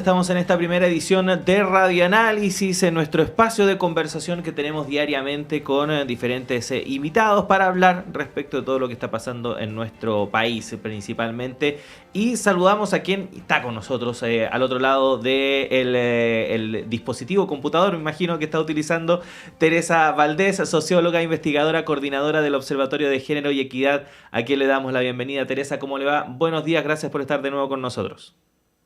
Estamos en esta primera edición de Radio Análisis, en nuestro espacio de conversación que tenemos diariamente con diferentes invitados para hablar respecto de todo lo que está pasando en nuestro país principalmente. Y saludamos a quien está con nosotros al otro lado del el dispositivo computador, me imagino que está utilizando Teresa Valdés, socióloga, investigadora, coordinadora del Observatorio de Género y Equidad, a quien le damos la bienvenida. Teresa, ¿cómo le va? Buenos días, gracias por estar de nuevo con nosotros.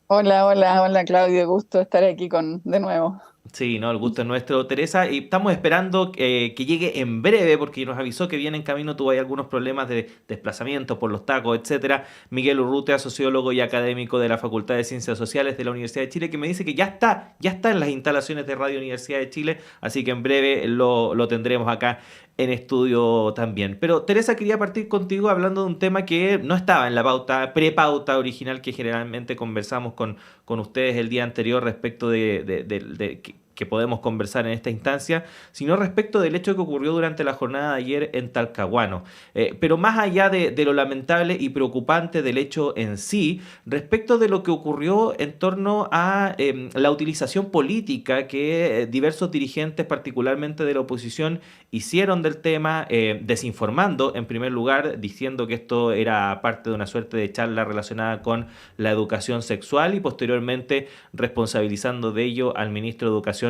Hola, hola, hola Claudio, gusto estar aquí de nuevo. Sí, no, el gusto es nuestro, Teresa, y estamos esperando que llegue en breve porque nos avisó que viene en camino, tuvo ahí algunos problemas de desplazamiento por los tacos, etcétera. Miguel Urrutia, sociólogo y académico de la Facultad de Ciencias Sociales de la Universidad de Chile, que me dice que ya está en las instalaciones de Radio Universidad de Chile, así que en breve lo tendremos acá en estudio también. Pero Teresa, quería partir contigo hablando de un tema que no estaba en la pauta, prepauta original que generalmente conversamos con ustedes el día anterior respecto que podemos conversar en esta instancia, sino respecto del hecho que ocurrió durante la jornada de ayer en Talcahuano. Pero más allá de lo lamentable y preocupante del hecho en sí, respecto de lo que ocurrió en torno a la utilización política que diversos dirigentes, particularmente de la oposición, hicieron del tema, desinformando en primer lugar, diciendo que esto era parte de una suerte de charla relacionada con la educación sexual y posteriormente responsabilizando de ello al ministro de Educación,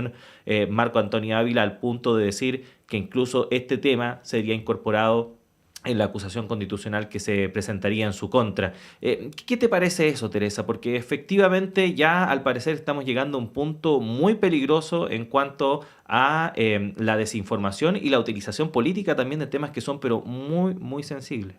Marco Antonio Ávila, al punto de decir que incluso este tema sería incorporado en la acusación constitucional que se presentaría en su contra. ¿Qué te parece eso, Teresa? Porque efectivamente ya al parecer estamos llegando a un punto muy peligroso en cuanto a la desinformación y la utilización política también de temas que son pero muy, muy sensibles.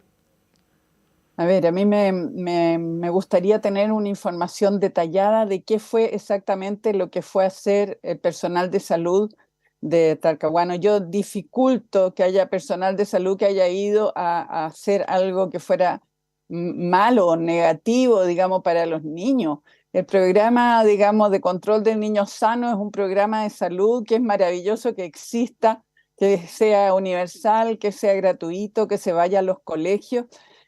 A ver, a mí me gustaría tener una información detallada de qué fue exactamente lo que fue a hacer el personal de salud de Talcahuano. Yo dificulto que haya personal de salud que haya ido a hacer algo que fuera malo o negativo, digamos, para los niños. El programa, digamos, de control del niño sano es un programa de salud que es maravilloso que exista, que sea universal, que sea gratuito, que se vaya a los colegios.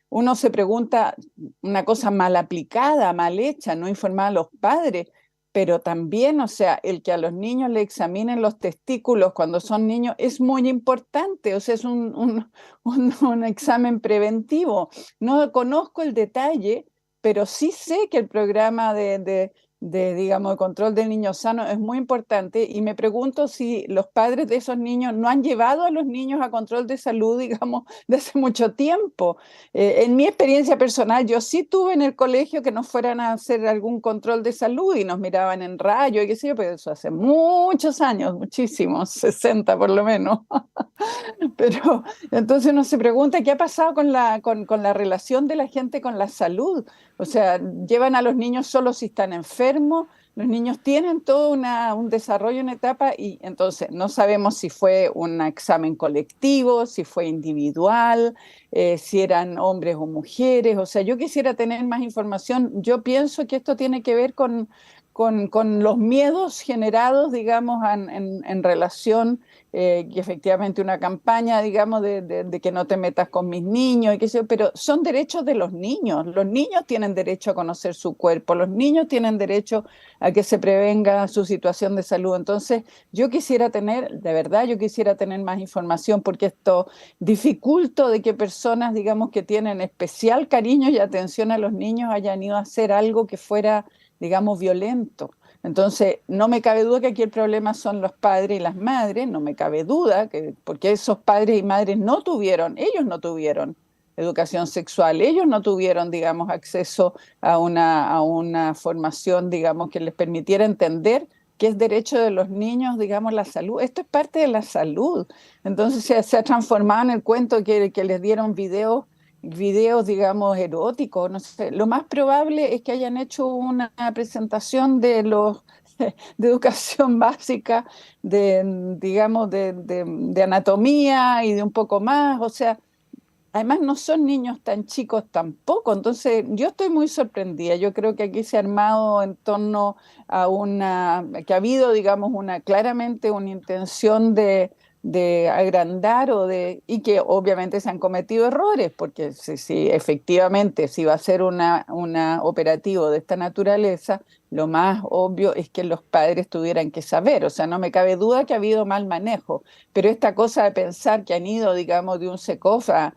Uno se pregunta una cosa mal aplicada, mal hecha, no informar a los padres, pero también, o sea, el que a los niños le examinen los testículos cuando son niños es muy importante, o sea, es un examen preventivo. No conozco el detalle, pero sí sé que el programa digamos, de control del niño sano es muy importante y me pregunto si los padres de esos niños no han llevado a los niños a control de salud, digamos, de hace mucho tiempo. En mi experiencia personal, yo sí tuve en el colegio que nos fueran a hacer algún control de salud y nos miraban en rayo y qué sé yo, pero eso hace muchos años, muchísimos, 60 por lo menos. Pero entonces uno se pregunta qué ha pasado con la relación de la gente con la salud. O sea, llevan a los niños solo si están enfermos, los niños tienen todo un desarrollo, una etapa, y entonces no sabemos si fue un examen colectivo, si fue individual, si eran hombres o mujeres. O sea, yo quisiera tener más información. Yo pienso que esto tiene que ver con los miedos generados, digamos, en relación que efectivamente una campaña, digamos, de que no te metas con mis niños, y qué sé yo, pero son derechos de los niños tienen derecho a conocer su cuerpo, los niños tienen derecho a que se prevenga su situación de salud. Entonces, yo quisiera tener, de verdad, yo quisiera tener más información porque esto dificulta de que personas, digamos, que tienen especial cariño y atención a los niños hayan ido a hacer algo que fuera, digamos, violento. Entonces, no me cabe duda que aquí el problema son los padres y las madres, no me cabe duda, porque esos padres y madres ellos no tuvieron educación sexual, ellos no tuvieron, digamos, acceso a una formación, digamos, que les permitiera entender que es derecho de los niños, digamos, la salud. Esto es parte de la salud. Entonces se ha transformado en el cuento que les dieron videos, digamos, eróticos, no sé. Lo más probable es que hayan hecho una presentación de educación básica, digamos, de anatomía y de un poco más, o sea, además no son niños tan chicos tampoco, entonces yo estoy muy sorprendida. Yo creo que aquí se ha armado en torno que ha habido, digamos, claramente una intención de agrandar y que obviamente se han cometido errores, porque si efectivamente si va a ser una operativo de esta naturaleza, lo más obvio es que los padres tuvieran que saber, o sea, no me cabe duda que ha habido mal manejo, pero esta cosa de pensar que han ido, digamos, de un SECOF a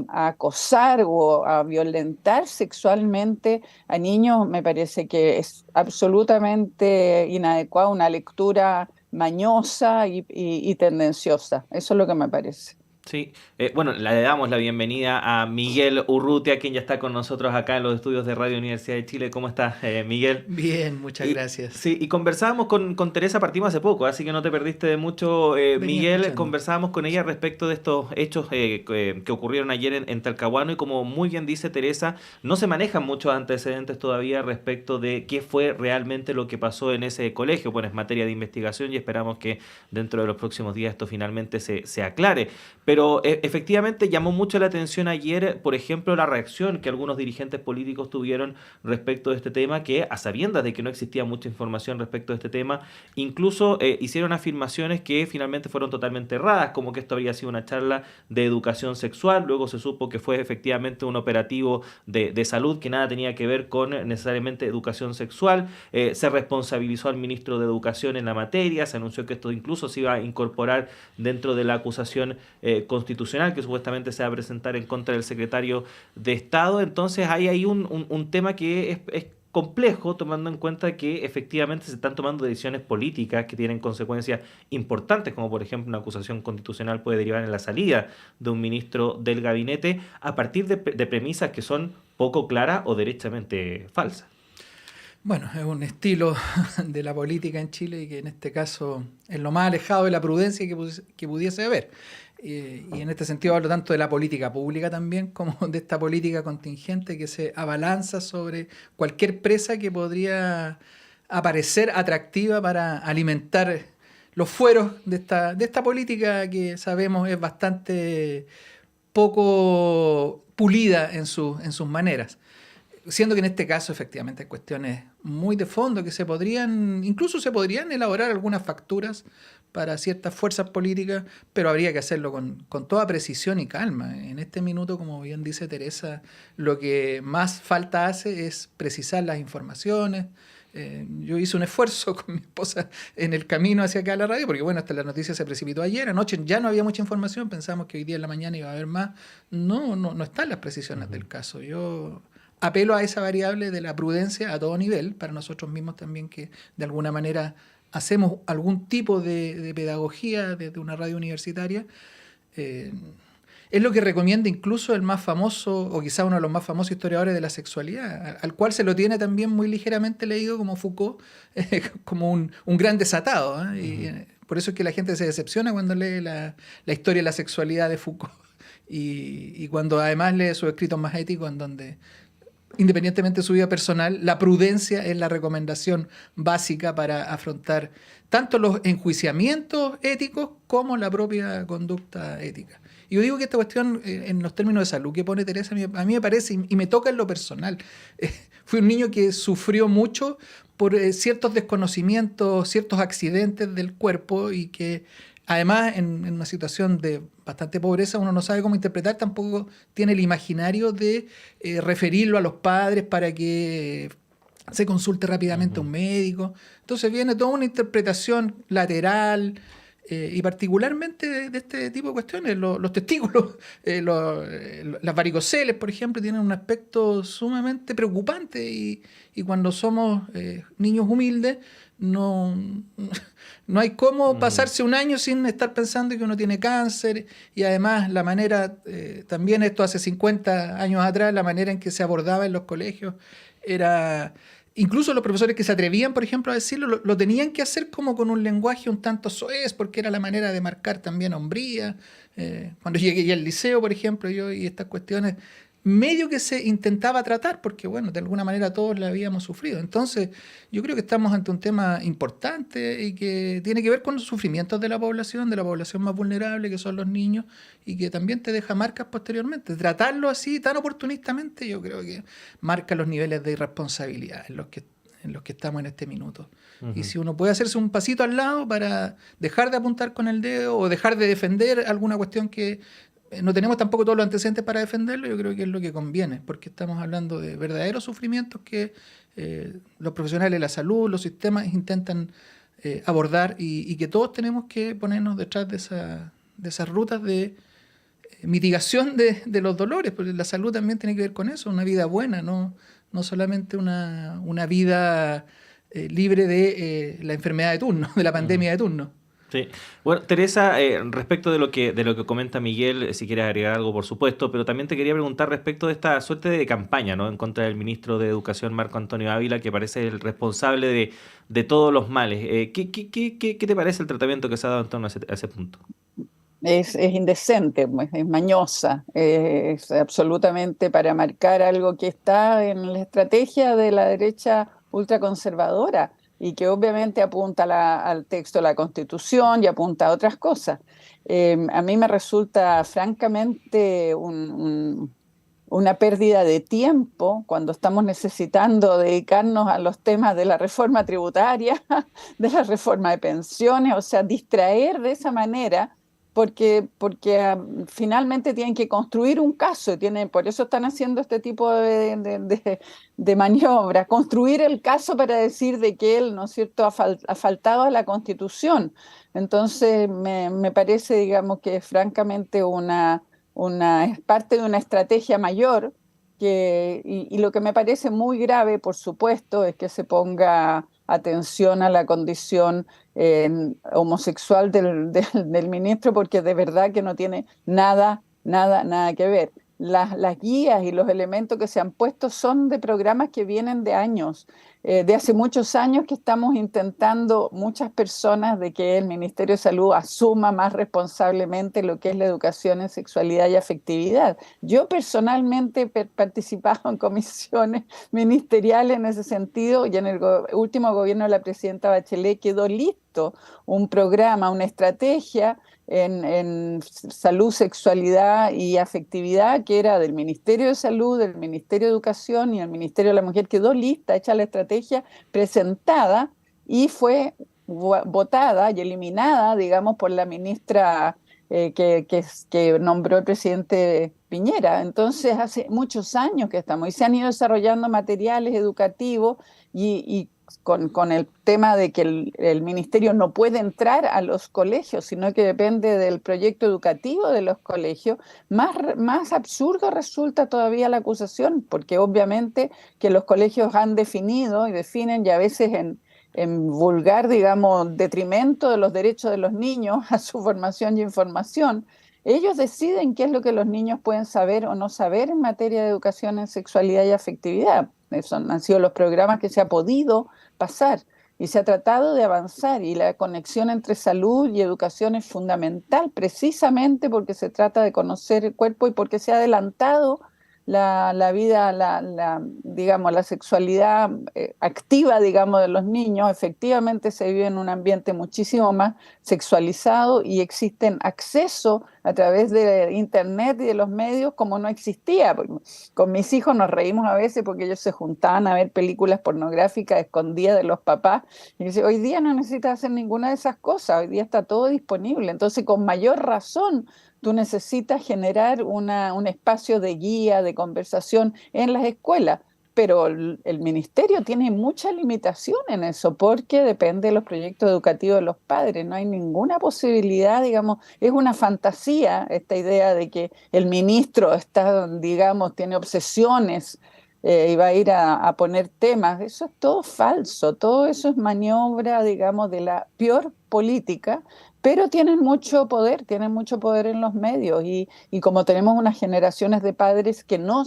acosar o a violentar sexualmente a niños, me parece que es absolutamente inadecuada, una lectura mañosa y tendenciosa. Eso es lo que me parece. Sí, bueno, le damos la bienvenida a Miguel Urrutia, quien ya está con nosotros acá en los estudios de Radio Universidad de Chile. ¿Cómo estás, Miguel? Bien, muchas Y, gracias. sí, y conversábamos con Teresa, partimos hace poco, así que no te perdiste de mucho, Venía Miguel. escuchando. Conversábamos con ella respecto de estos hechos que ocurrieron ayer en Talcahuano y como muy bien dice Teresa, no se manejan muchos antecedentes todavía respecto de qué fue realmente lo que pasó en ese colegio. Bueno, es materia de investigación y esperamos que dentro de los próximos días esto finalmente se aclare. Pero efectivamente llamó mucho la atención ayer, por ejemplo, la reacción que algunos dirigentes políticos tuvieron respecto de este tema, que a sabiendas de que no existía mucha información respecto de este tema, incluso hicieron afirmaciones que finalmente fueron totalmente erradas, como que esto habría sido una charla de educación sexual, luego se supo que fue efectivamente un operativo de salud que nada tenía que ver con necesariamente educación sexual, se responsabilizó al ministro de Educación en la materia, se anunció que esto incluso se iba a incorporar dentro de la acusación constitucional que supuestamente se va a presentar en contra del secretario de Estado. Entonces hay ahí un tema que es complejo, tomando en cuenta que efectivamente se están tomando decisiones políticas que tienen consecuencias importantes, como por ejemplo una acusación constitucional puede derivar en la salida de un ministro del gabinete a partir de premisas que son poco claras o derechamente falsas. Bueno, es un estilo de la política en Chile y que en este caso es lo más alejado de la prudencia que pudiese haber. Y en este sentido hablo tanto de la política pública también como de esta política contingente que se abalanza sobre cualquier presa que podría aparecer atractiva para alimentar los fueros de esta política que sabemos es bastante poco pulida en sus maneras. Siendo que en este caso efectivamente hay cuestiones muy de fondo que incluso se podrían elaborar algunas facturas para ciertas fuerzas políticas, pero habría que hacerlo con toda precisión y calma. En este minuto, como bien dice Teresa, lo que más falta hace es precisar las informaciones. Yo hice un esfuerzo con mi esposa en el camino hacia acá a la radio, porque bueno, hasta la noticia se precipitó ayer, anoche ya no había mucha información, pensamos que hoy día en la mañana iba a haber más. No están las precisiones del caso. Yo apelo a esa variable de la prudencia a todo nivel, para nosotros mismos también que de alguna manera hacemos algún tipo de pedagogía desde una radio universitaria. Es lo que recomienda incluso el más famoso, o quizá uno de los más famosos historiadores de la sexualidad, al cual se lo tiene también muy ligeramente leído como Foucault, como un gran desatado. Y por eso es que la gente se decepciona cuando lee la historia de la sexualidad de Foucault. Y cuando además lee sus escritos más éticos en donde independientemente de su vida personal, la prudencia es la recomendación básica para afrontar tanto los enjuiciamientos éticos como la propia conducta ética. Y yo digo que esta cuestión, en los términos de salud que pone Teresa, a mí me parece, y me toca en lo personal. Fui un niño que sufrió mucho por ciertos desconocimientos, ciertos accidentes del cuerpo y que además en una situación de bastante pobreza uno no sabe cómo interpretar, tampoco tiene el imaginario de referirlo a los padres para que se consulte rápidamente a un médico. Entonces viene toda una interpretación lateral y particularmente de este tipo de cuestiones. Los testículos, las varicoceles, por ejemplo, tienen un aspecto sumamente preocupante y cuando somos niños humildes no hay cómo pasarse un año sin estar pensando que uno tiene cáncer y además la manera, también esto hace 50 años atrás, la manera en que se abordaba en los colegios era... Incluso los profesores que se atrevían, por ejemplo, a decirlo, lo tenían que hacer como con un lenguaje un tanto soez, porque era la manera de marcar también hombría. Cuando llegué al liceo, por ejemplo, y estas cuestiones, medio que se intentaba tratar, porque bueno, de alguna manera todos la habíamos sufrido. Entonces, yo creo que estamos ante un tema importante y que tiene que ver con los sufrimientos de la población más vulnerable, que son los niños, y que también te deja marcas posteriormente. Tratarlo así tan oportunistamente, yo creo que marca los niveles de irresponsabilidad en los que estamos en este minuto. Y si uno puede hacerse un pasito al lado para dejar de apuntar con el dedo o dejar de defender alguna cuestión que no tenemos tampoco todos los antecedentes para defenderlo, yo creo que es lo que conviene, porque estamos hablando de verdaderos sufrimientos que los profesionales de la salud, los sistemas intentan abordar y que todos tenemos que ponernos detrás de esas rutas de mitigación de los dolores, porque la salud también tiene que ver con eso, una vida buena, no solamente una vida libre de la enfermedad de turno, de la pandemia de turno. Sí. Bueno, Teresa, respecto de lo que comenta Miguel, si quieres agregar algo, por supuesto, pero también te quería preguntar respecto de esta suerte de campaña, ¿no?, en contra del ministro de Educación, Marco Antonio Ávila, que parece el responsable de todos los males. ¿Qué te parece el tratamiento que se ha dado en torno a ese punto? Es indecente, es mañosa, es absolutamente para marcar algo que está en la estrategia de la derecha ultraconservadora y que obviamente apunta al texto de la Constitución y apunta a otras cosas. A mí me resulta francamente una pérdida de tiempo cuando estamos necesitando dedicarnos a los temas de la reforma tributaria, de la reforma de pensiones, o sea, distraer de esa manera porque finalmente tienen que construir un caso, por eso están haciendo este tipo de maniobras, construir el caso para decir de que él, ¿no es cierto?, ha faltado a la Constitución. Entonces me parece, digamos, que es francamente es parte de una estrategia mayor y lo que me parece muy grave, por supuesto, es que se ponga atención a la condición homosexual del ministro, porque de verdad que no tiene nada que ver. Las guías y los elementos que se han puesto son de programas que vienen de años, de hace muchos años que estamos intentando muchas personas de que el Ministerio de Salud asuma más responsablemente lo que es la educación en sexualidad y afectividad. Yo personalmente he participado en comisiones ministeriales en ese sentido y en el último gobierno de la presidenta Bachelet quedó listo un programa, una estrategia en salud, sexualidad y afectividad, que era del Ministerio de Salud, del Ministerio de Educación y del Ministerio de la Mujer. Quedó lista, hecha la estrategia, presentada y fue votada y eliminada, digamos, por la ministra que nombró el presidente Piñera. Entonces, hace muchos años que estamos y se han ido desarrollando materiales educativos y con el tema de que el ministerio no puede entrar a los colegios, sino que depende del proyecto educativo de los colegios, más absurdo resulta todavía la acusación, porque obviamente que los colegios han definido y definen, y a veces en vulgar, digamos, detrimento de los derechos de los niños a su formación y información. Ellos deciden qué es lo que los niños pueden saber o no saber en materia de educación en sexualidad y afectividad. Esos han sido los programas que se ha podido pasar y se ha tratado de avanzar, y la conexión entre salud y educación es fundamental precisamente porque se trata de conocer el cuerpo y porque se ha adelantado la vida, digamos, la sexualidad activa, digamos, de los niños. Efectivamente se vive en un ambiente muchísimo más sexualizado y existen acceso a través de internet y de los medios como no existía. Con mis hijos nos reímos a veces porque ellos se juntaban a ver películas pornográficas escondidas de los papás y dice, hoy día no necesitas hacer ninguna de esas cosas, hoy día está todo disponible. Entonces, con mayor razón, tú necesitas generar un espacio de guía, de conversación en las escuelas, pero el ministerio tiene mucha limitación en eso porque depende de los proyectos educativos de los padres, no hay ninguna posibilidad, digamos, es una fantasía esta idea de que el ministro está, digamos, tiene obsesiones y va a ir a poner temas. Eso es todo falso, todo eso es maniobra, digamos, de la peor política, pero tienen mucho poder en los medios y como tenemos unas generaciones de padres que no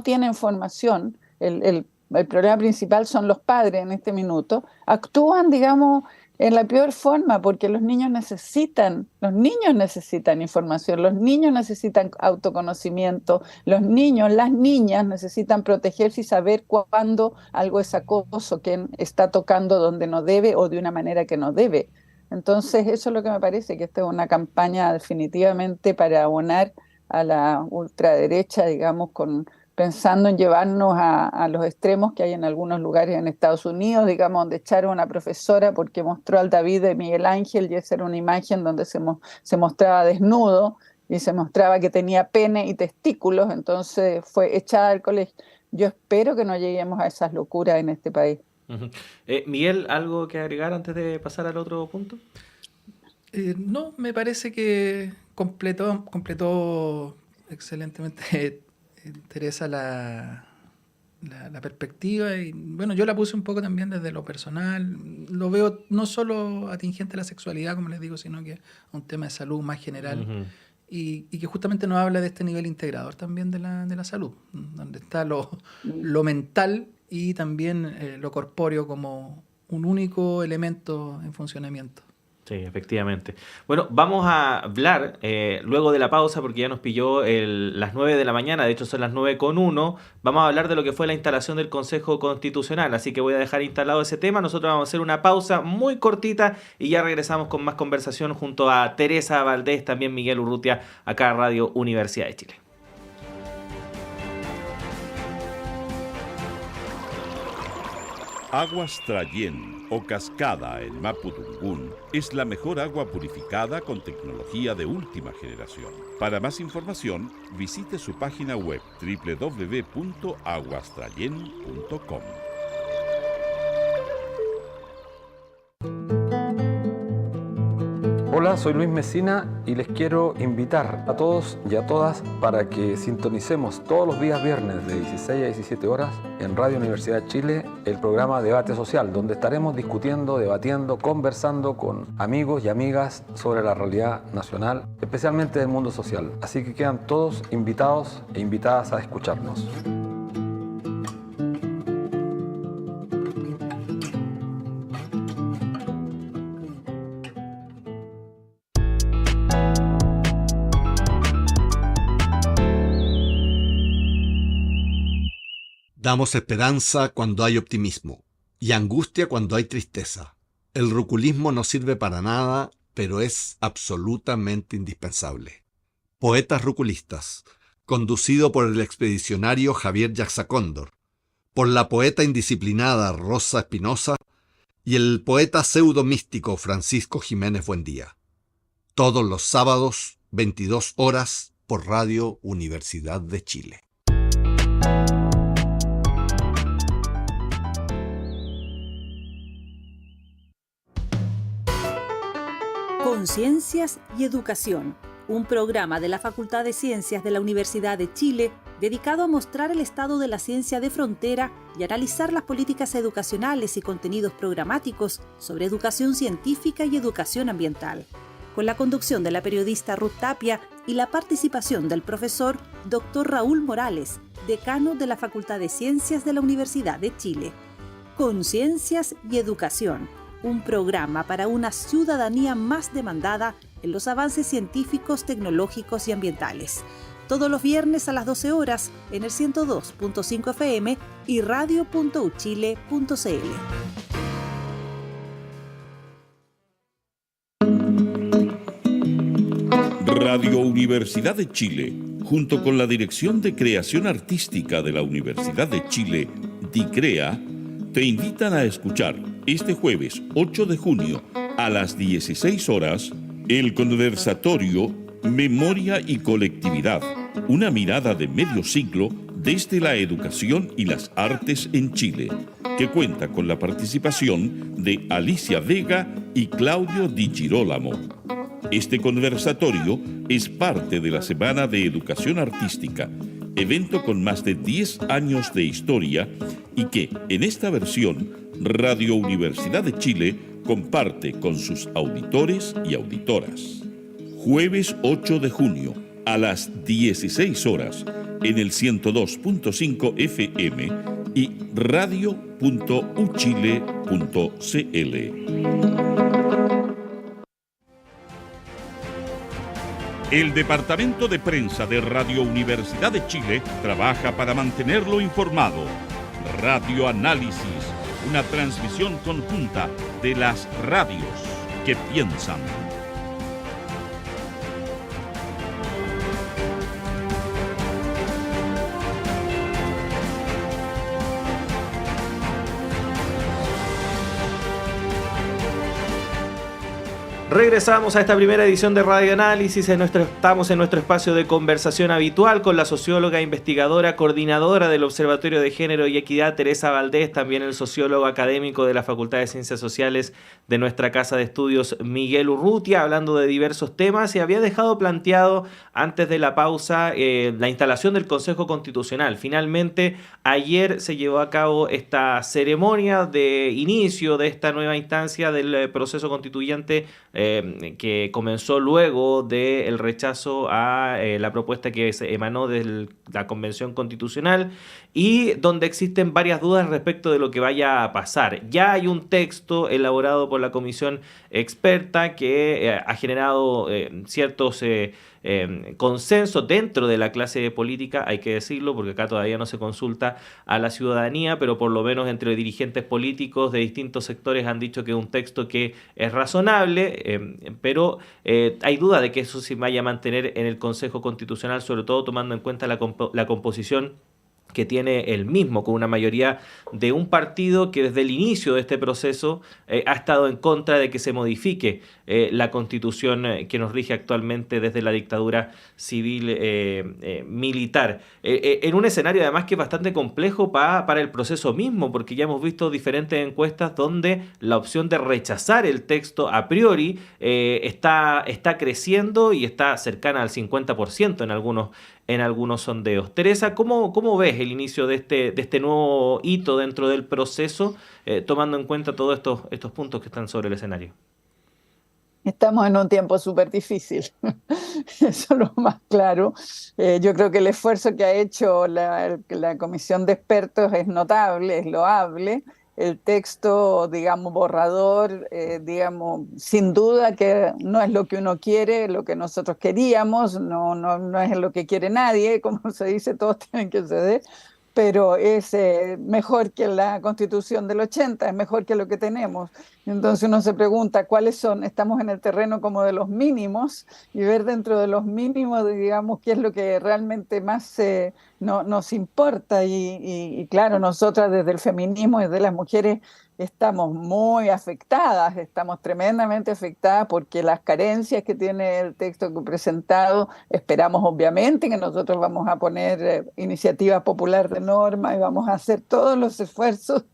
tienen formación, el problema principal son los padres en este minuto, actúan, digamos, en la peor forma, porque los niños necesitan información, los niños necesitan autoconocimiento, los niños, las niñas necesitan protegerse y saber cuándo algo es acoso, quién está tocando donde no debe o de una manera que no debe. Entonces, eso es lo que me parece, que esta es una campaña definitivamente para abonar a la ultraderecha, digamos, pensando en llevarnos a los extremos que hay en algunos lugares en Estados Unidos, digamos, donde echaron a una profesora porque mostró al David de Miguel Ángel y esa era una imagen donde se mostraba desnudo y se mostraba que tenía pene y testículos, entonces fue echada del colegio. Yo espero que no lleguemos a esas locuras en este país. Ujú. Miguel, ¿algo que agregar antes de pasar al otro punto? No, me parece que completó excelentemente Teresa la perspectiva, y bueno, yo la puse un poco también desde lo personal. Lo veo no solo atingente a la sexualidad, como les digo, sino que a un tema de salud más general. Ujú. Y que justamente nos habla de este nivel integrador también de la salud, donde está lo mental y también lo corpóreo como un único elemento en funcionamiento. Sí, efectivamente. Bueno, vamos a hablar luego de la pausa, porque ya nos pilló las 9 de la mañana, de hecho son las 9:01. Vamos a hablar de lo que fue la instalación del Consejo Constitucional, así que voy a dejar instalado ese tema. Nosotros vamos a hacer una pausa muy cortita y ya regresamos con más conversación junto a Teresa Valdés, también Miguel Urrutia, acá a Radio Universidad de Chile. Aguas Trayén o Cascada en Mapudungún es la mejor agua purificada con tecnología de última generación. Para más información, visite su página web www.aguastrayen.com. Hola, soy Luis Mesina y les quiero invitar a todos y a todas para que sintonicemos todos los días viernes de 16 a 17 horas en Radio Universidad de Chile el programa Debate Social, donde estaremos discutiendo, debatiendo, conversando con amigos y amigas sobre la realidad nacional, especialmente del mundo social. Así que quedan todos invitados e invitadas a escucharnos. Damos esperanza cuando hay optimismo y angustia cuando hay tristeza. El ruculismo no sirve para nada, pero es absolutamente indispensable. Poetas ruculistas, conducido por el expedicionario Javier Yaxacóndor, por la poeta indisciplinada Rosa Espinosa y el poeta pseudo-místico Francisco Jiménez Buendía. Todos los sábados, 22 horas, por Radio Universidad de Chile. Conciencias y Educación, un programa de la Facultad de Ciencias de la Universidad de Chile dedicado a mostrar el estado de la ciencia de frontera y analizar las políticas educacionales y contenidos programáticos sobre educación científica y educación ambiental, con la conducción de la periodista Ruth Tapia y la participación del profesor Dr. Raúl Morales, decano de la Facultad de Ciencias de la Universidad de Chile. Conciencias y Educación, un programa para una ciudadanía más demandada en los avances científicos, tecnológicos y ambientales. Todos los viernes a las 12 horas en el 102.5 FM y radio.uchile.cl. Radio Universidad de Chile, junto con la Dirección de Creación Artística de la Universidad de Chile, DICREA, te invitan a escuchar este jueves 8 de junio a las 16 horas el conversatorio Memoria y Colectividad, una mirada de medio siglo desde la educación y las artes en Chile, que cuenta con la participación de Alicia Vega y Claudio Di Girolamo. Este conversatorio es parte de la Semana de Educación Artística, evento con más de 10 años de historia y que, en esta versión, Radio Universidad de Chile comparte con sus auditores y auditoras. Jueves 8 de junio, a las 16 horas, en el 102.5 FM y radio.uchile.cl. El Departamento de Prensa de Radio Universidad de Chile trabaja para mantenerlo informado. Radio Análisis, una transmisión conjunta de las radios que piensan. Regresamos a esta primera edición de Radio Análisis. Estamos en nuestro espacio de conversación habitual con la socióloga, investigadora, coordinadora del Observatorio de Género y Equidad, Teresa Valdés, también el sociólogo académico de la Facultad de Ciencias Sociales de nuestra Casa de Estudios, Miguel Urrutia, hablando de diversos temas, y había dejado planteado antes de la pausa la instalación del Consejo Constitucional. Finalmente, ayer se llevó a cabo esta ceremonia de inicio de esta nueva instancia del proceso constituyente que comenzó luego del rechazo a la propuesta que se emanó de la Convención Constitucional, y donde existen varias dudas respecto de lo que vaya a pasar. Ya hay un texto elaborado por la comisión experta que ha generado ciertos consenso dentro de la clase política, hay que decirlo, porque acá todavía no se consulta a la ciudadanía, pero por lo menos entre dirigentes políticos de distintos sectores han dicho que es un texto que es razonable, pero hay duda de que eso se vaya a mantener en el Consejo Constitucional, sobre todo tomando en cuenta la composición que tiene el mismo, con una mayoría de un partido que desde el inicio de este proceso ha estado en contra de que se modifique la Constitución que nos rige actualmente desde la dictadura civil militar. En un escenario además que es bastante complejo para el proceso mismo, porque ya hemos visto diferentes encuestas donde la opción de rechazar el texto a priori está creciendo y está cercana al 50% en algunos sondeos. Teresa, ¿cómo ves el inicio de este nuevo hito dentro del proceso, tomando en cuenta todos estos puntos que están sobre el escenario? Estamos en un tiempo súper difícil, eso es lo más claro. Yo creo que el esfuerzo que ha hecho la comisión de expertos es notable, es loable. El texto, digamos, borrador, digamos, sin duda que no es lo que uno quiere, lo que nosotros queríamos, no es lo que quiere nadie, como se dice, todos tienen que ceder, pero es mejor que la Constitución del 80, es mejor que lo que tenemos. Entonces uno se pregunta cuáles son, estamos en el terreno como de los mínimos, y ver dentro de los mínimos, digamos, qué es lo que realmente más nos importa. Y claro, nosotras desde el feminismo, desde las mujeres, estamos muy afectadas, estamos tremendamente afectadas porque las carencias que tiene el texto presentado, esperamos obviamente que nosotros vamos a poner iniciativa popular de norma y vamos a hacer todos los esfuerzos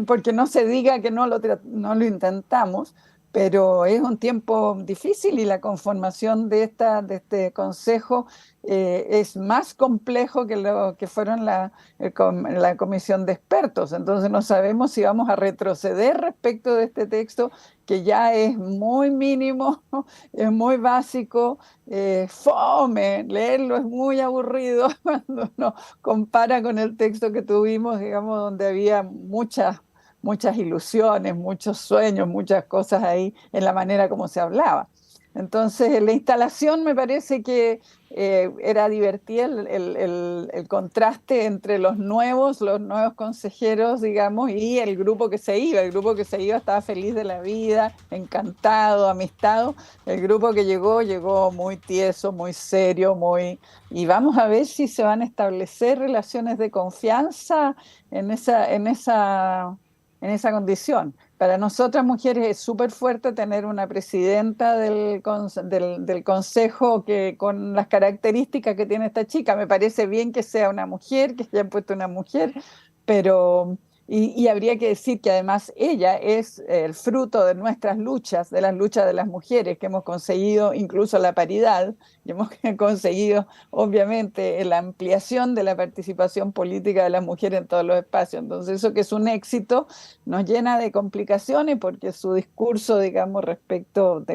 porque no se diga que no lo intentamos, pero es un tiempo difícil y la conformación de este consejo es más complejo que lo que fueron la comisión de expertos. Entonces no sabemos si vamos a retroceder respecto de este texto, que ya es muy mínimo, es muy básico, fome, leerlo es muy aburrido cuando uno compara con el texto que tuvimos, digamos, donde había muchas ilusiones, muchos sueños, muchas cosas ahí en la manera como se hablaba. Entonces, la instalación me parece que era divertida el contraste entre los nuevos consejeros, digamos, y el grupo que se iba. El grupo que se iba estaba feliz de la vida, encantado, amistado. El grupo que llegó muy tieso, muy serio, y vamos a ver si se van a establecer relaciones de confianza en esa condición. Para nosotras mujeres es súper fuerte tener una presidenta del consejo que con las características que tiene esta chica. Me parece bien que sea una mujer, que hayan puesto una mujer, pero y habría que decir que además ella es el fruto de nuestras luchas, de las luchas de las mujeres, que hemos conseguido incluso la paridad, y hemos conseguido obviamente la ampliación de la participación política de las mujeres en todos los espacios. Entonces eso, que es un éxito, nos llena de complicaciones porque su discurso, digamos,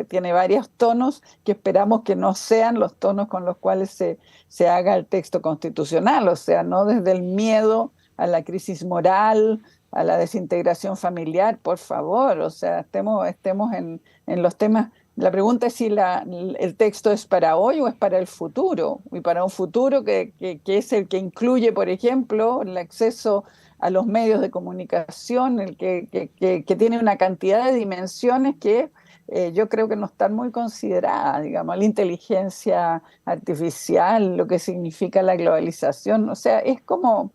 tiene varios tonos que esperamos que no sean los tonos con los cuales se haga el texto constitucional, o sea, no desde el miedo a la crisis moral, a la desintegración familiar, por favor, o sea, estemos en los temas. La pregunta es si el texto es para hoy o es para el futuro, y para un futuro que es el que incluye, por ejemplo, el acceso a los medios de comunicación, el que tiene una cantidad de dimensiones que yo creo que no están muy consideradas, digamos, la inteligencia artificial, lo que significa la globalización, o sea, es como...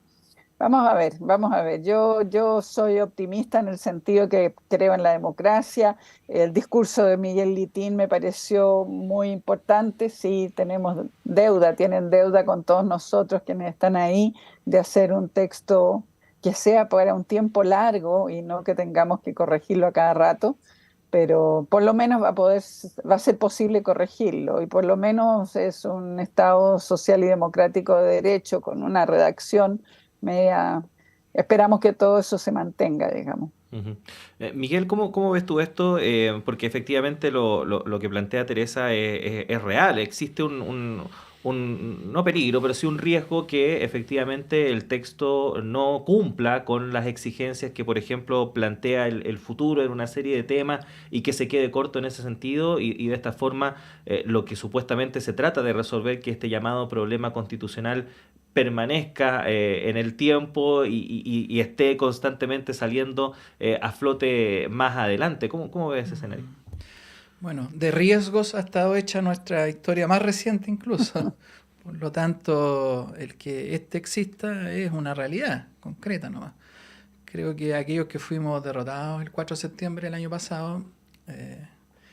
Vamos a ver. Yo soy optimista en el sentido que creo en la democracia. El discurso de Miguel Litín me pareció muy importante. Sí, tienen deuda con todos nosotros quienes están ahí, de hacer un texto que sea para un tiempo largo y no que tengamos que corregirlo a cada rato, pero por lo menos va a ser posible corregirlo, y por lo menos es un Estado social y democrático de derecho con una redacción media. Esperamos que todo eso se mantenga, digamos. Ujú. Miguel, ¿cómo ves tú esto? Porque efectivamente lo que plantea Teresa es real. Existe no peligro, pero sí un riesgo que efectivamente el texto no cumpla con las exigencias que, por ejemplo, plantea el futuro en una serie de temas, y que se quede corto en ese sentido, y de esta forma lo que supuestamente se trata de resolver, que este llamado problema constitucional permanezca en el tiempo y esté constantemente saliendo a flote más adelante. ¿Cómo ves ese escenario? Bueno, de riesgos ha estado hecha nuestra historia más reciente incluso. Por lo tanto, el que este exista es una realidad concreta nomás. Creo que aquellos que fuimos derrotados el 4 de septiembre del año pasado,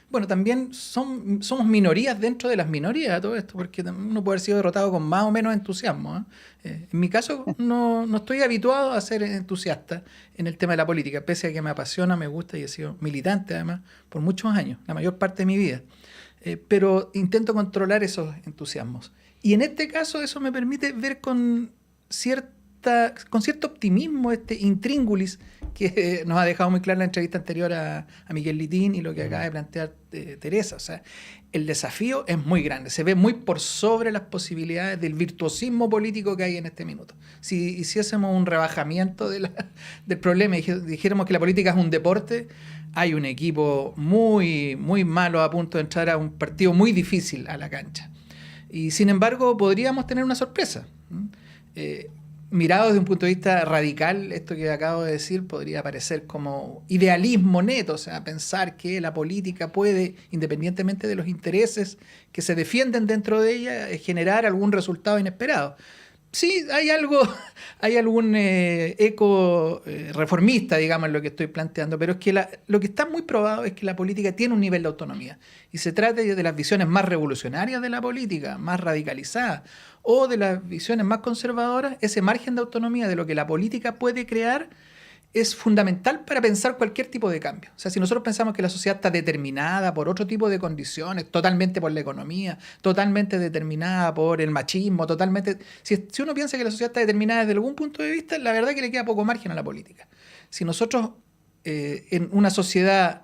bueno, también somos minorías dentro de las minorías de todo esto, porque uno puede haber sido derrotado con más o menos entusiasmo, ¿eh? En mi caso, no estoy habituado a ser entusiasta en el tema de la política, pese a que me apasiona, me gusta, y he sido militante además por muchos años, la mayor parte de mi vida. Pero intento controlar esos entusiasmos. Y en este caso eso me permite ver con cierto optimismo este intríngulis que nos ha dejado muy claro en la entrevista anterior a Miguel Litín, y lo que acaba de plantear Teresa. O sea, el desafío es muy grande, se ve muy por sobre las posibilidades del virtuosismo político que hay en este minuto. Si hiciésemos un rebajamiento del problema y dijéramos que la política es un deporte, hay un equipo muy, muy malo a punto de entrar a un partido muy difícil a la cancha. Y sin embargo podríamos tener una sorpresa. Mirado desde un punto de vista radical, esto que acabo de decir podría parecer como idealismo neto, o sea, pensar que la política puede, independientemente de los intereses que se defienden dentro de ella, generar algún resultado inesperado. Sí, hay algún eco reformista, digamos, en lo que estoy planteando, pero es que lo que está muy probado es que la política tiene un nivel de autonomía, y se trata de las visiones más revolucionarias de la política, más radicalizadas, o de las visiones más conservadoras. Ese margen de autonomía de lo que la política puede crear es fundamental para pensar cualquier tipo de cambio. O sea, si nosotros pensamos que la sociedad está determinada por otro tipo de condiciones, totalmente por la economía, totalmente determinada por el machismo, totalmente... Si uno piensa que la sociedad está determinada desde algún punto de vista, la verdad es que le queda poco margen a la política. Si nosotros en una sociedad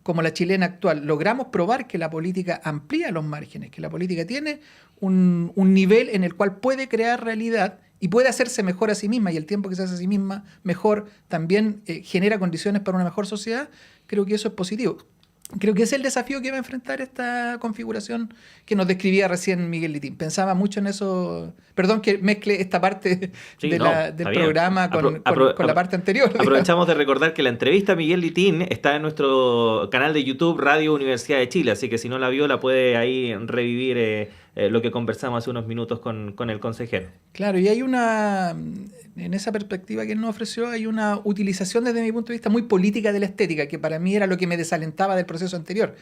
como la chilena actual logramos probar que la política amplía los márgenes, que la política tiene un nivel en el cual puede crear realidad y puede hacerse mejor a sí misma, y el tiempo que se hace a sí misma mejor también genera condiciones para una mejor sociedad, creo que eso es positivo. Creo que es el desafío que va a enfrentar esta configuración que nos describía recién Miguel Litín. Pensaba mucho en eso. Perdón que mezcle esta parte del programa con la parte anterior. Aprovechamos de recordar que la entrevista a Miguel Litín está en nuestro canal de YouTube Radio Universidad de Chile, así que si no la vio, la puede ahí revivir lo que conversamos hace unos minutos con el consejero. Claro, y hay en esa perspectiva que él nos ofreció, hay una utilización desde mi punto de vista muy política de la estética, que para mí era lo que me desalentaba del proceso anterior,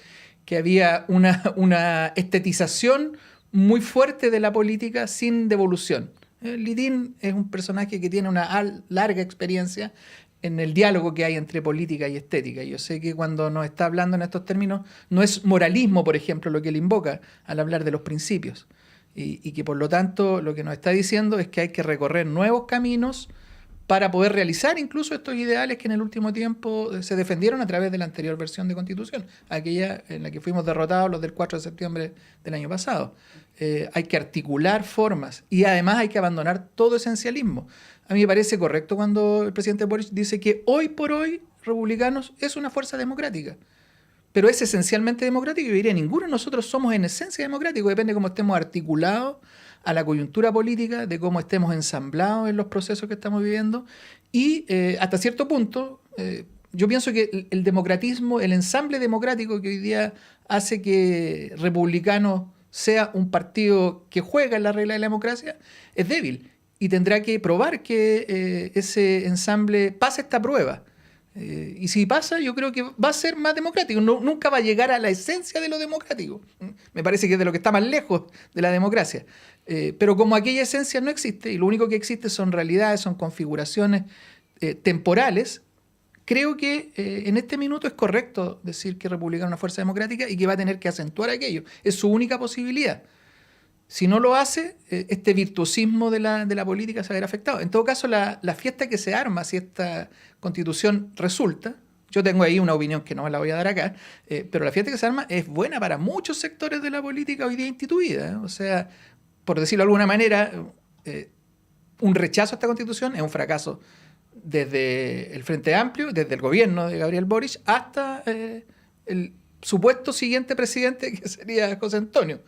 que había una estetización muy fuerte de la política sin devolución. Litín es un personaje que tiene una larga experiencia en el diálogo que hay entre política y estética. Yo sé que cuando nos está hablando en estos términos, no es moralismo, por ejemplo, lo que él invoca al hablar de los principios. Y que por lo tanto lo que nos está diciendo es que hay que recorrer nuevos caminos para poder realizar incluso estos ideales que en el último tiempo se defendieron a través de la anterior versión de Constitución, aquella en la que fuimos derrotados los del 4 de septiembre del año pasado. Hay que articular formas, y además hay que abandonar todo esencialismo. A mí me parece correcto cuando el presidente Boric dice que hoy por hoy Republicanos es una fuerza democrática, pero es esencialmente democrático. Yo diría, ninguno de nosotros somos en esencia democráticos, depende de cómo estemos articulados a la coyuntura política, de cómo estemos ensamblados en los procesos que estamos viviendo, y hasta cierto punto yo pienso que el democratismo, el ensamble democrático que hoy día hace que Republicanos sea un partido que juega en la regla de la democracia, es débil. y tendrá que probar que ese ensamble pasa esta prueba. Y si pasa, yo creo que va a ser más democrático. Nunca va a llegar a la esencia de lo democrático. Me parece que es de lo que está más lejos de la democracia. Pero como aquella esencia no existe, y lo único que existe son realidades, son configuraciones temporales, creo que en este minuto es correcto decir que Republicano es una fuerza democrática y que va a tener que acentuar aquello. Es su única posibilidad. Si no lo hace, este virtuosismo de la política se va a ver afectado. En todo caso, la fiesta que se arma, si esta constitución resulta, yo tengo ahí una opinión que no me la voy a dar acá, pero la fiesta que se arma es buena para muchos sectores de la política hoy día instituida. O sea, por decirlo de alguna manera, un rechazo a esta constitución es un fracaso desde el Frente Amplio, desde el gobierno de Gabriel Boric, hasta el supuesto siguiente presidente, que sería José Antonio.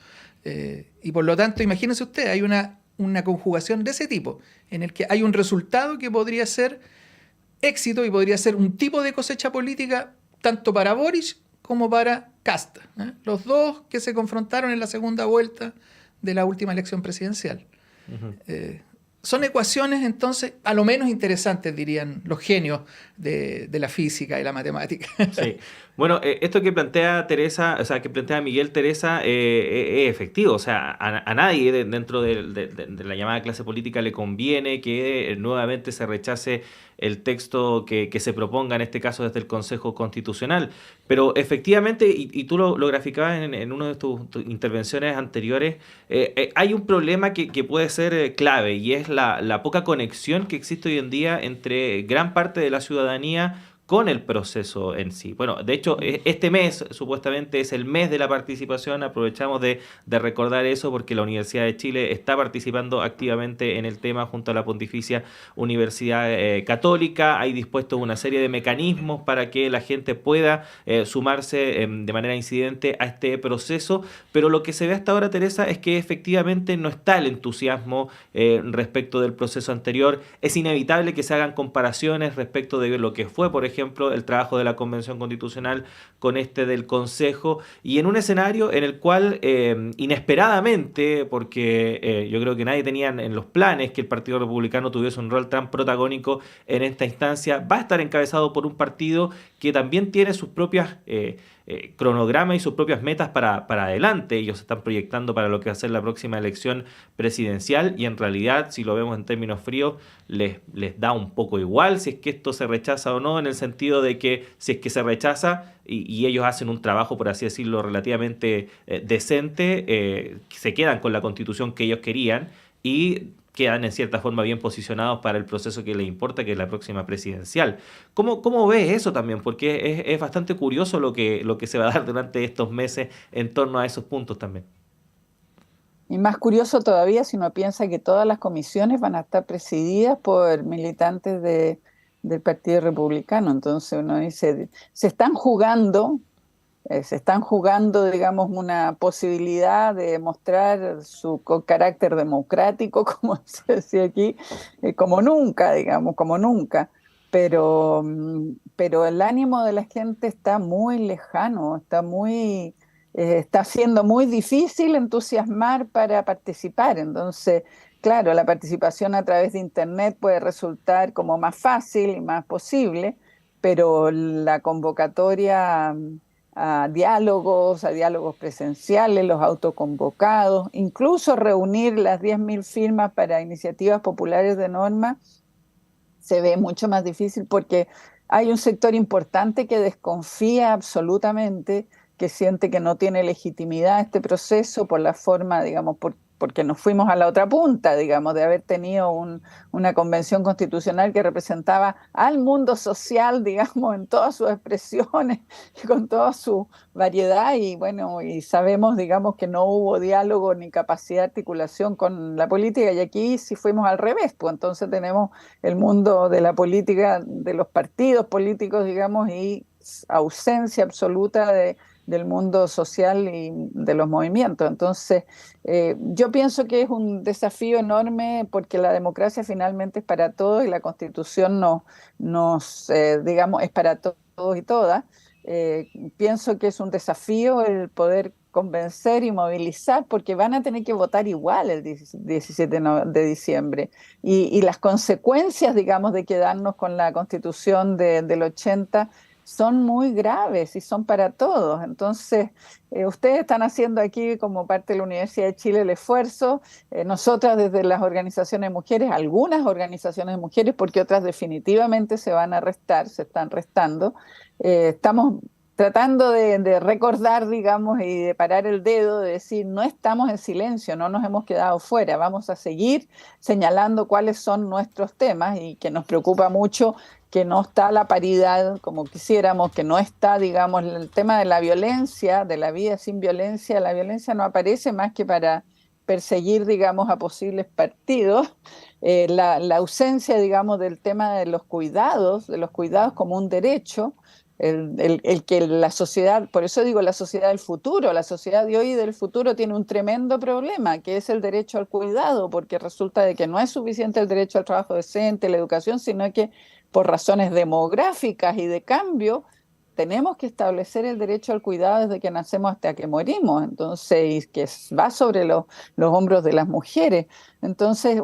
Y por lo tanto, imagínense usted, hay una conjugación de ese tipo, en el que hay un resultado que podría ser éxito y podría ser un tipo de cosecha política tanto para Boric como para Kast, los dos que se confrontaron en la segunda vuelta de la última elección presidencial. Son ecuaciones, entonces, a lo menos interesantes, dirían los genios de la física y la matemática. Sí. Bueno, esto que plantea Teresa, o sea, que plantea Miguel Teresa, es efectivo. O sea, a nadie dentro de la llamada clase política le conviene que nuevamente se rechace el texto que se proponga, en este caso desde el Consejo Constitucional. Pero efectivamente, y tú lo graficabas en una de tus intervenciones anteriores, hay un problema que puede ser clave, y es la poca conexión que existe hoy en día entre gran parte de la ciudadanía con el proceso en sí. Bueno, de hecho, este mes supuestamente es el mes de la participación. Aprovechamos de recordar eso porque la Universidad de Chile está participando activamente en el tema junto a la Pontificia Universidad Católica. Hay dispuestos una serie de mecanismos para que la gente pueda sumarse de manera incidente a este proceso, pero lo que se ve hasta ahora, Teresa, es que efectivamente no está el entusiasmo respecto del proceso anterior. Es inevitable que se hagan comparaciones respecto de lo que fue, por ejemplo, el trabajo de la Convención Constitucional con este del Consejo, y en un escenario en el cual inesperadamente, porque yo creo que nadie tenía en los planes que el Partido Republicano tuviese un rol tan protagónico en esta instancia, va a estar encabezado por un partido que también tiene sus propias cronogramas y sus propias metas para adelante. Ellos se están proyectando para lo que va a ser la próxima elección presidencial, y en realidad, si lo vemos en términos fríos, les da un poco igual si es que esto se rechaza o no, en el sentido de que si es que se rechaza y ellos hacen un trabajo, por así decirlo, relativamente decente, se quedan con la constitución que ellos querían y quedan en cierta forma bien posicionados para el proceso que les importa, que es la próxima presidencial. ¿Cómo ves eso también? Porque es bastante curioso lo que se va a dar durante estos meses en torno a esos puntos también. Y más curioso todavía si uno piensa que todas las comisiones van a estar presididas por militantes del Partido Republicano. Entonces uno dice, se están jugando, digamos, una posibilidad de mostrar su carácter democrático, como se decía aquí, como nunca, digamos, como nunca. Pero el ánimo de la gente está muy lejano, está siendo muy difícil entusiasmar para participar. Entonces, claro, la participación a través de Internet puede resultar como más fácil y más posible, pero la convocatoria a diálogos presenciales, los autoconvocados, incluso reunir las 10.000 firmas para iniciativas populares de norma, se ve mucho más difícil porque hay un sector importante que desconfía absolutamente, que siente que no tiene legitimidad este proceso por la forma, digamos, porque nos fuimos a la otra punta, digamos, de haber tenido una convención constitucional que representaba al mundo social, digamos, en todas sus expresiones y con toda su variedad, y bueno, y sabemos, digamos, que no hubo diálogo ni capacidad de articulación con la política, y aquí sí fuimos al revés, pues entonces tenemos el mundo de la política, de los partidos políticos, digamos, y ausencia absoluta del mundo social y de los movimientos. Entonces, yo pienso que es un desafío enorme porque la democracia finalmente es para todos y la Constitución digamos, es para todos y todas. Pienso que es un desafío el poder convencer y movilizar, porque van a tener que votar igual el 17 de diciembre. Y las consecuencias, digamos, de quedarnos con la Constitución del 80 son muy graves y son para todos. Entonces, ustedes están haciendo aquí como parte de la Universidad de Chile el esfuerzo, nosotras desde las organizaciones de mujeres, algunas organizaciones de mujeres, porque otras definitivamente se van a restar, se están restando, estamos tratando de recordar, digamos, y de parar el dedo, de decir, no estamos en silencio, no nos hemos quedado fuera, vamos a seguir señalando cuáles son nuestros temas y que nos preocupa mucho que no está la paridad como quisiéramos, que no está, digamos, el tema de la violencia, de la vida sin violencia. La violencia no aparece más que para perseguir, digamos, a posibles partidos. La ausencia, digamos, del tema de los cuidados como un derecho, el que la sociedad, por eso digo la sociedad del futuro, la sociedad de hoy y del futuro tiene un tremendo problema, que es el derecho al cuidado, porque resulta de que no es suficiente el derecho al trabajo decente, la educación, sino que por razones demográficas y de cambio, tenemos que establecer el derecho al cuidado desde que nacemos hasta que morimos, entonces, y que va sobre los hombros de las mujeres. Entonces,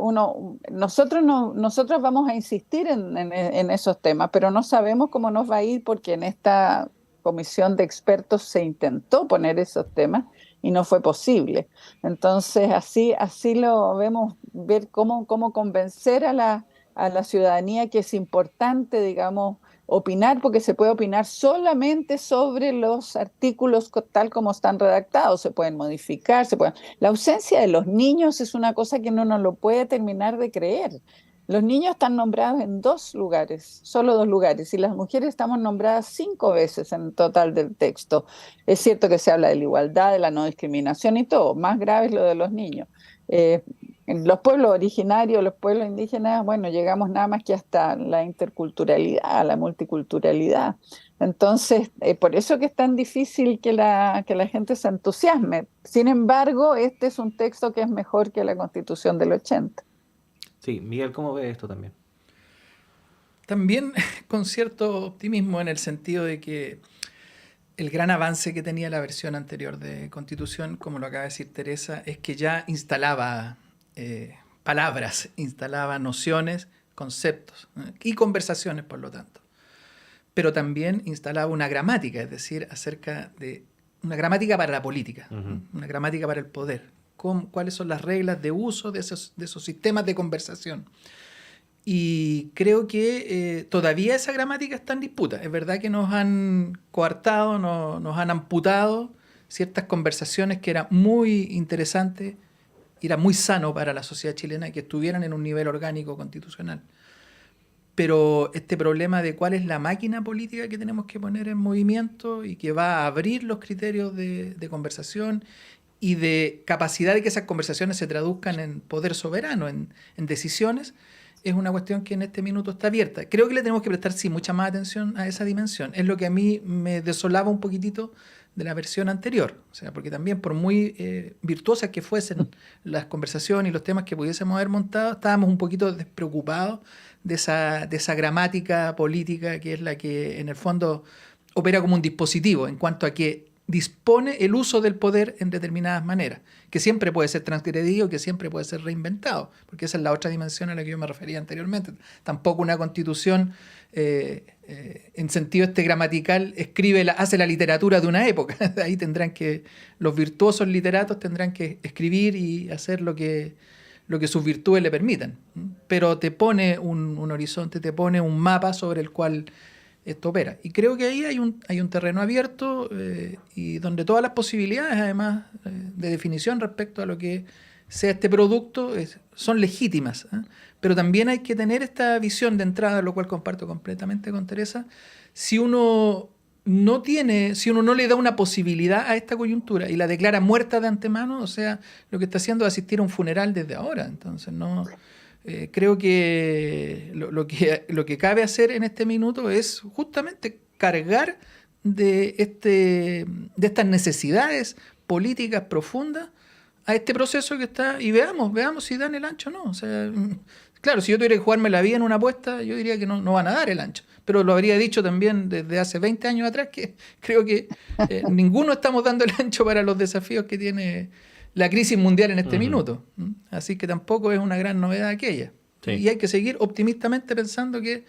nosotros vamos a insistir en esos temas, pero no sabemos cómo nos va a ir porque en esta comisión de expertos se intentó poner esos temas y no fue posible. Entonces, así lo vemos, ver cómo convencer a la ciudadanía que es importante, digamos, opinar, porque se puede opinar solamente sobre los artículos tal como están redactados, se pueden modificar, La ausencia de los niños es una cosa que no nos lo puede terminar de creer. Los niños están nombrados en 2 lugares, solo 2 lugares, y las mujeres estamos nombradas 5 veces en total del texto. Es cierto que se habla de la igualdad, de la no discriminación y todo, más grave es lo de los niños. En los pueblos originarios, los pueblos indígenas, bueno, llegamos nada más que hasta la interculturalidad, la multiculturalidad. Entonces, por eso que es tan difícil que la gente se entusiasme. Sin embargo, este es un texto que es mejor que la Constitución del 80. Sí, Miguel, ¿cómo ves esto también? También con cierto optimismo en el sentido de que el gran avance que tenía la versión anterior de Constitución, como lo acaba de decir Teresa, es que ya instalaba palabras, instalaba nociones, conceptos y conversaciones, por lo tanto. Pero también instalaba una gramática, es decir, acerca de una gramática para la política, una gramática para el poder. ¿Cuáles son las reglas de uso de esos sistemas de conversación? Y creo que todavía esa gramática está en disputa. Es verdad que nos han coartado, nos han amputado ciertas conversaciones que eran muy interesantes, era muy sano para la sociedad chilena que estuvieran en un nivel orgánico constitucional. Pero este problema de cuál es la máquina política que tenemos que poner en movimiento y que va a abrir los criterios de conversación y de capacidad de que esas conversaciones se traduzcan en poder soberano, en decisiones, es una cuestión que en este minuto está abierta. Creo que le tenemos que prestar, sí, mucha más atención a esa dimensión. Es lo que a mí me desolaba un poquitito de la versión anterior. O sea, porque también por muy virtuosas que fuesen las conversaciones y los temas que pudiésemos haber montado, estábamos un poquito despreocupados de esa gramática política que es la que en el fondo opera como un dispositivo en cuanto a que dispone el uso del poder en determinadas maneras, que siempre puede ser transgredido, que siempre puede ser reinventado, porque esa es la otra dimensión a la que yo me refería anteriormente. Tampoco una constitución en sentido gramatical hace la literatura de una época. Ahí los virtuosos literatos tendrán que escribir y hacer lo que sus virtudes le permitan. Pero te pone un horizonte, te pone un mapa sobre el cual esto opera. Y creo que ahí hay un terreno abierto y donde todas las posibilidades, además, de definición respecto a lo que sea este producto, son legítimas. Pero también hay que tener esta visión de entrada, lo cual comparto completamente con Teresa. Si uno no le da una posibilidad a esta coyuntura y la declara muerta de antemano, o sea, lo que está haciendo es asistir a un funeral desde ahora. Entonces, no... creo que lo que cabe hacer en este minuto es justamente cargar de estas necesidades políticas profundas a este proceso que está, y veamos si dan el ancho o no. O sea, claro, si yo tuviera que jugarme la vida en una apuesta, yo diría que no van a dar el ancho. pero lo habría dicho también desde hace 20 años atrás, que creo que ninguno estamos dando el ancho para los desafíos que tiene la crisis mundial en este minuto. Así que tampoco es una gran novedad aquella. Sí. Y hay que seguir optimistamente pensando que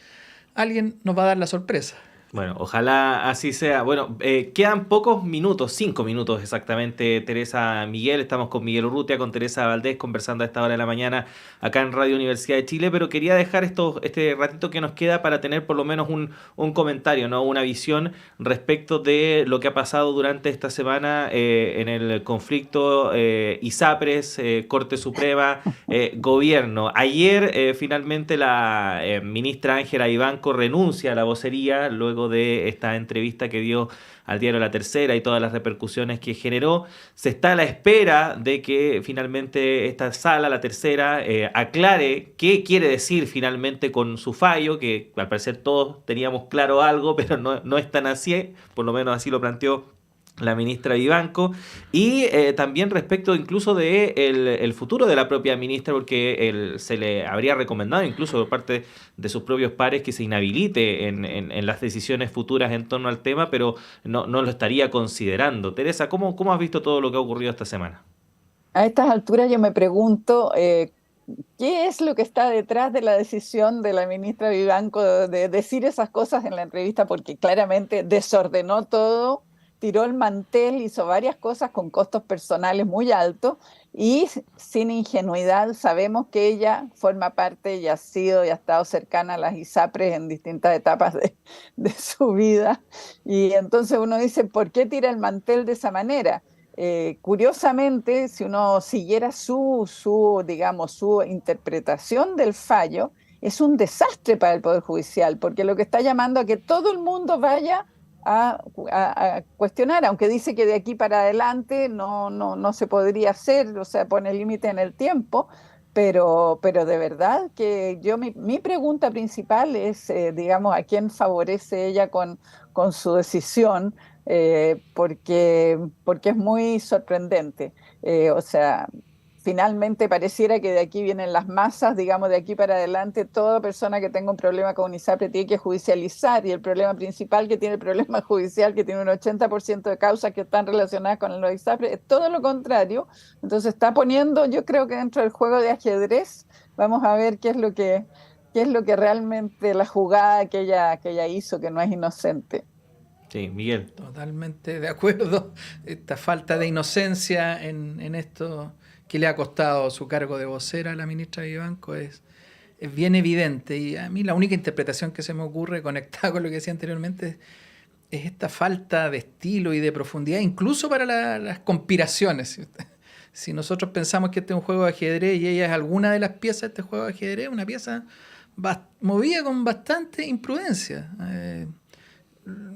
alguien nos va a dar la sorpresa. Bueno, ojalá así sea. Bueno, quedan pocos minutos, 5 minutos exactamente, Teresa, Miguel. Estamos con Miguel Urrutia, con Teresa Valdés, conversando a esta hora de la mañana acá en Radio Universidad de Chile, pero quería dejar este ratito que nos queda para tener por lo menos un comentario, ¿no? Una visión respecto de lo que ha pasado durante esta semana en el conflicto ISAPRES, Corte Suprema, Gobierno. Ayer finalmente la ministra Ángela Vivanco renuncia a la vocería luego de esta entrevista que dio al diario La Tercera y todas las repercusiones que generó. Se está a la espera de que finalmente esta sala, La Tercera, aclare qué quiere decir finalmente con su fallo, que al parecer todos teníamos claro algo, pero no es tan así, por lo menos así lo planteó la ministra Vivanco, y también respecto incluso de el futuro de la propia ministra, porque se le habría recomendado incluso por parte de sus propios pares que se inhabilite en las decisiones futuras en torno al tema, pero no lo estaría considerando. Teresa, ¿cómo has visto todo lo que ha ocurrido esta semana? A estas alturas yo me pregunto ¿qué es lo que está detrás de la decisión de la ministra Vivanco de decir esas cosas en la entrevista? Porque claramente desordenó todo, tiró el mantel, hizo varias cosas con costos personales muy altos y sin ingenuidad sabemos que ella forma parte y ha estado cercana a las ISAPRES en distintas etapas de su vida. Y entonces uno dice, ¿por qué tira el mantel de esa manera? Curiosamente, si uno siguiera su interpretación del fallo, es un desastre para el Poder Judicial, porque lo que está llamando a que todo el mundo vaya a cuestionar, aunque dice que de aquí para adelante no se podría hacer, o sea, pone límite en el tiempo, pero de verdad que mi pregunta principal es, a quién favorece ella con su decisión, porque es muy sorprendente. O sea, finalmente pareciera que de aquí vienen las masas, de aquí para adelante, toda persona que tenga un problema con ISAPRE tiene que judicializar, y el problema principal que tiene el problema judicial, que tiene un 80% de causas que están relacionadas con los ISAPRE, es todo lo contrario. Entonces está poniendo, yo creo que dentro del juego de ajedrez, vamos a ver qué es lo que realmente la jugada que ella hizo, que no es inocente. Sí, Miguel. Totalmente de acuerdo. Esta falta de inocencia en esto que le ha costado su cargo de vocera a la ministra Vivanco es bien evidente. Y a mí la única interpretación que se me ocurre, conectada con lo que decía anteriormente, es esta falta de estilo y de profundidad, incluso para las conspiraciones. Si nosotros pensamos que este es un juego de ajedrez y ella es alguna de las piezas de este juego de ajedrez, una pieza movida con bastante imprudencia.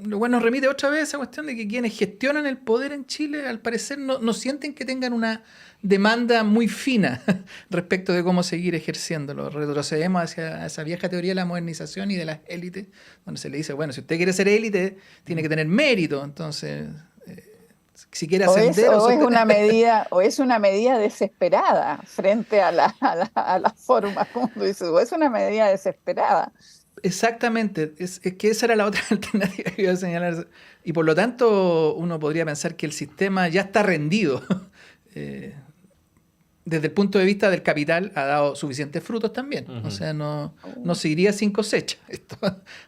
Lo cual nos remite otra vez a esa cuestión de que quienes gestionan el poder en Chile al parecer no sienten que tengan una demanda muy fina respecto de cómo seguir ejerciéndolo. Retrocedemos hacia esa vieja teoría de la modernización y de las élites, donde se le dice, bueno, si usted quiere ser élite, tiene que tener mérito. Entonces, si quiere ascender... Es una medida desesperada frente a las formas, como tú dices, o es una medida desesperada. Exactamente, es que esa era la otra alternativa que iba a señalar, y por lo tanto uno podría pensar que el sistema ya está rendido. Desde el punto de vista del capital ha dado suficientes frutos también, o sea, no se iría sin cosecha. Esto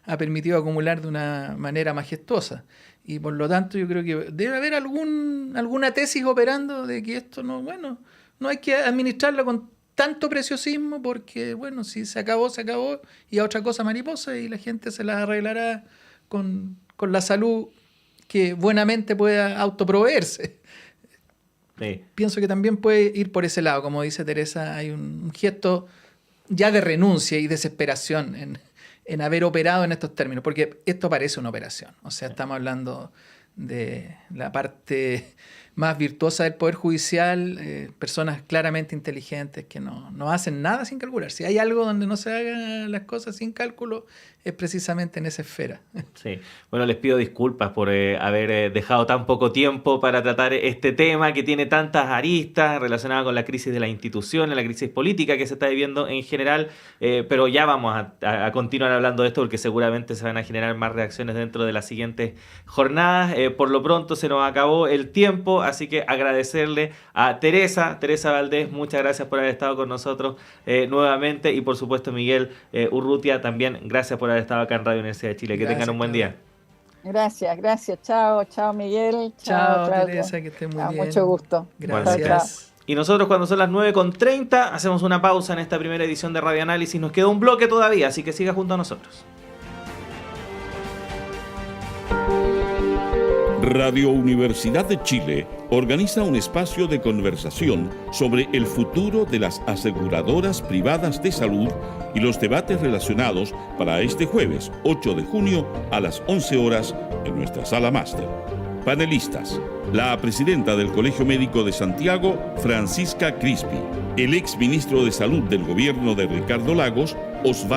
ha permitido acumular de una manera majestuosa, y por lo tanto yo creo que debe haber alguna tesis operando de que esto no hay que administrarlo con tanto preciosismo, porque, bueno, si se acabó, y a otra cosa mariposa, y la gente se la arreglará con la salud que buenamente pueda autoproveerse. Sí. Pienso que también puede ir por ese lado, como dice Teresa, hay un gesto ya de renuncia y desesperación en haber operado en estos términos, porque esto parece una operación, o sea, estamos hablando de la parte más virtuosa del Poder Judicial, personas claramente inteligentes que no hacen nada sin calcular. Si hay algo donde no se hagan las cosas sin cálculo, es precisamente en esa esfera. Sí, bueno, les pido disculpas por haber dejado tan poco tiempo para tratar este tema que tiene tantas aristas relacionadas con la crisis de la institución, la crisis política que se está viviendo en general, pero ya vamos a continuar hablando de esto porque seguramente se van a generar más reacciones dentro de las siguientes jornadas. Por lo pronto se nos acabó el tiempo, así que agradecerle a Teresa Valdés, muchas gracias por haber estado con nosotros nuevamente, y por supuesto Miguel Urrutia también, gracias por haber estado acá en Radio Universidad de Chile. Que tengan un buen día. Gracias. Chao Miguel. Chao Claudia. Teresa, que esté muy bien. Mucho gusto. Gracias. Chao. Y nosotros cuando son las 9:30 hacemos una pausa en esta primera edición de Radio Análisis. Nos queda un bloque todavía, así que siga junto a nosotros. Radio Universidad de Chile organiza un espacio de conversación sobre el futuro de las aseguradoras privadas de salud y los debates relacionados para este jueves 8 de junio a las 11 horas en nuestra sala máster. Panelistas: la presidenta del Colegio Médico de Santiago, Francisca Crispi; el ex ministro de Salud del gobierno de Ricardo Lagos, Osvaldo